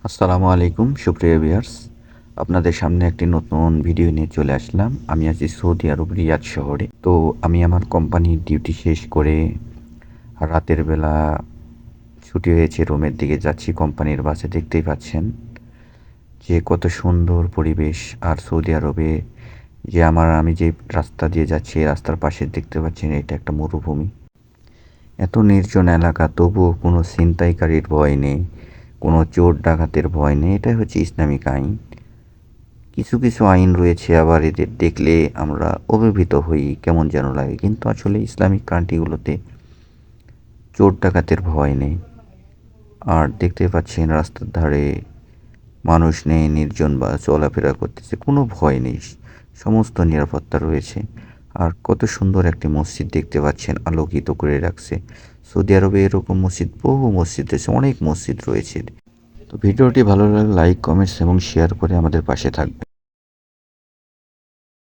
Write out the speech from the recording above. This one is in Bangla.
আসসালামু আলাইকুম সুপ্রিয় ভিউয়ার্স, আপনাদের সামনে একটি নতুন ভিডিও নিয়ে চলে আসলাম। আমি আছি সৌদি আরব রিয়াদ শহরে। তো আমি আমার কোম্পানির ডিউটি শেষ করে রাতের বেলা ছুটি হয়েছে, রুমের দিকে যাচ্ছি কোম্পানির বাসে। দেখতেই পাচ্ছেন যে কত সুন্দর পরিবেশ। আর সৌদি আরবে যে আমি যে রাস্তা দিয়ে যাচ্ছি, এই রাস্তার পাশে দেখতে পাচ্ছেন এটা একটা মরুভূমি। এত নির্জন এলাকা, তবুও কোনো ছিনতাইকারীর ভয় নেই, কোনো চোর ডাকাতের ভয় নেই। এটাই হচ্ছে ইসলামিক আইন। কিছু কিছু আইন রয়েছে, আবার এদের দেখলে আমরা অভিভূত হই, কেমন যেন লাগে। কিন্তু আসলে ইসলামিক কান্ট্রিগুলোতে চোর ডাকাতের ভয় নেই। আর দেখতে পাচ্ছেন রাস্তার ধারে মানুষ নেই, নির্জন বা চলাফেরা করতেছে, কোনো ভয় নেই, সমস্ত নিরাপত্তা রয়েছে। আর কত সুন্দর একটি মসজিদ দেখতে পাচ্ছেন, আলোকিত করে রাখছে। সৌদি আরবে এরকম মসজিদ, বহু মসজিদ রয়েছে, অনেক মসজিদ রয়েছে। তো ভিডিওটি ভালো লাগলে লাইক, কমেন্টস এবং শেয়ার করে আমাদের পাশে থাকবেন।